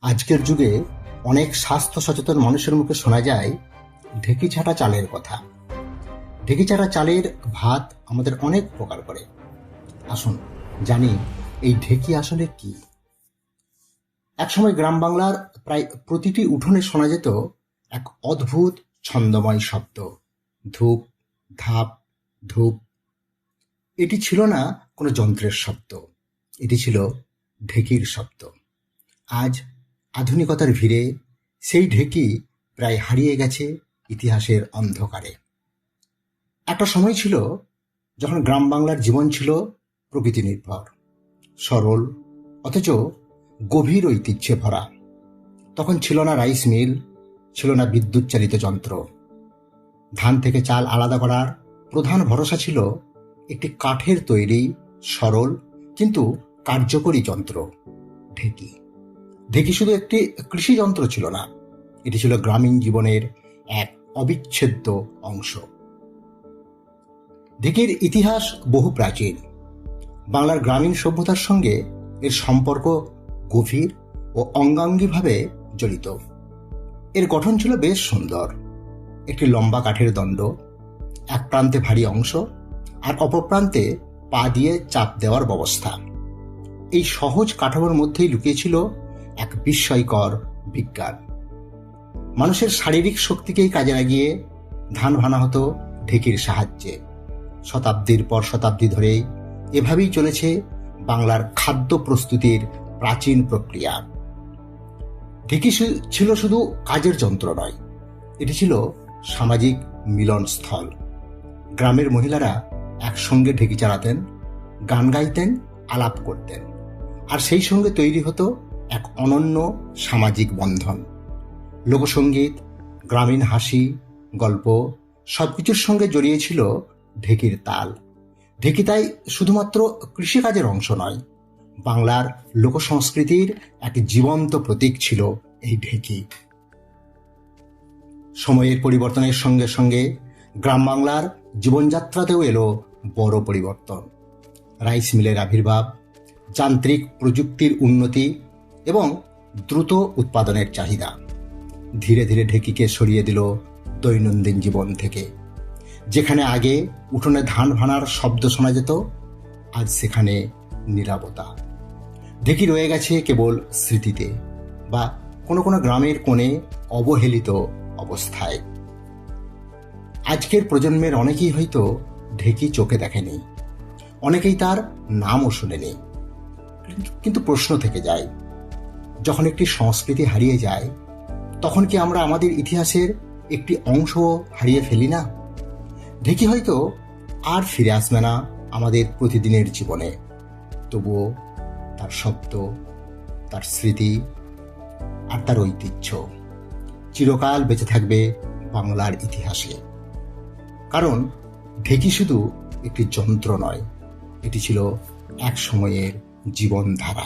আজকের যুগে অনেক স্বাস্থ্য সচেতন মানুষের মুখে শোনা যায় ঢেঁকি ছাটা চালের কথা। ঢেঁকি ছাটা চালের ভাত আমাদের অনেক উপকার করে। আসুন জানি এই ঢেঁকি আসলে কি। একসময় গ্রাম বাংলার প্রায় প্রতিটি উঠোনে শোনা যেত এক অদ্ভুত ছন্দময় শব্দ, ধূপ ধাপ ধূপ। এটি ছিল না কোনো যন্ত্রের শব্দ, এটি ছিল ঢেঁকির শব্দ। আজ আধুনিকতার ভিড়ে সেই ঢেঁকি প্রায় হারিয়ে গেছে ইতিহাসের অন্ধকারে। একটা সময় ছিল যখন গ্রাম বাংলার জীবন ছিল প্রকৃতি নির্ভর, সরল, অথচ গভীর ঐতিহ্যে ভরা। তখন ছিল না রাইস মিল, ছিল না বিদ্যুৎ চালিত যন্ত্র। ধান থেকে চাল আলাদা করার প্রধান ভরসা ছিল একটি কাঠের তৈরি সরল কিন্তু কার্যকরী যন্ত্র, ঢেঁকি। ঢেঁকি শুধু একটি কৃষি যন্ত্র ছিল না, এটি ছিল গ্রামীণ জীবনের এক অবিচ্ছেদ্য অংশ। ঢেঁকির ইতিহাস বহু প্রাচীন। বাংলার গ্রামীণ সভ্যতার সঙ্গে এর সম্পর্ক গভীর ও অঙ্গাঙ্গিভাবে জড়িত। এর গঠন ছিল বেশ সুন্দর। একটি লম্বা কাঠের দণ্ড, এক প্রান্তে ভারী অংশ আর অপর প্রান্তে পা দিয়ে চাপ দেওয়ার ব্যবস্থা। এই সহজ কাঠামোর মধ্যেই লুকিয়েছিল এক বিস্ময়কর বিজ্ঞান। মানুষের শারীরিক শক্তিকেই কাজে লাগিয়ে ধান ভানা হতো ঢেঁকির সাহায্যে। শতাব্দীর পর শতাব্দী ধরে এভাবেই চলেছে বাংলার খাদ্য প্রস্তুতির প্রাচীন প্রক্রিয়া। ঢেঁকি ছিল শুধু কাজের যন্ত্র নয়, এটি ছিল সামাজিক মিলনস্থল। গ্রামের মহিলারা একসঙ্গে ঢেঁকি চালাতেন, গান গাইতেন, আলাপ করতেন, আর সেই সঙ্গে তৈরি হতো এক অনন্য সামাজিক বন্ধন। লোকসঙ্গীত, গ্রামীণ হাসি, গল্প সবকিছুর সঙ্গে জড়িয়েছিল ঢেঁকির তাল। ঢেঁকি তাই শুধুমাত্র কৃষিকাজের অংশ নয়, বাংলার লোকসংস্কৃতির এক জীবন্ত প্রতীক ছিল এই ঢেঁকি। সময়ের পরিবর্তনের সঙ্গে সঙ্গে গ্রাম বাংলার জীবনযাত্রাতেও এলো বড় পরিবর্তন। রাইস মিলের আবির্ভাব, যান্ত্রিক প্রযুক্তির উন্নতি এবং দ্রুত উৎপাদনের চাহিদা ধীরে ধীরে ঢেঁকিকে সরিয়ে দিল দৈনন্দিন জীবন থেকে। যেখানে আগে উঠোনে ধান ভানার শব্দ শোনা যেত, আজ সেখানে নীরবতা। ঢেঁকি রয়ে গেছে কেবল স্মৃতিতে বা কোনো কোনো গ্রামের কোণে অবহেলিত অবস্থায়। আজকের প্রজন্মের অনেকেই হয়তো ঢেঁকি চোখে দেখেনি, অনেকেই তার নামও শুনেনি। কিন্তু প্রশ্ন থেকে যায়, যখন একটি সংস্কৃতি হারিয়ে যায়, তখন কি আমরা আমাদের ইতিহাসের একটি অংশ হারিয়ে ফেলি না? ঢেঁকি হয়তো আর ফিরে আসবে না আমাদের প্রতিদিনের জীবনে, তবুও তার শব্দ, তার স্মৃতি আর তার ঐতিহ্য চিরকাল বেঁচে থাকবে বাংলার ইতিহাসে। কারণ ঢেঁকি শুধু একটি যন্ত্র নয়, এটি ছিল এক সময়ের জীবনধারা।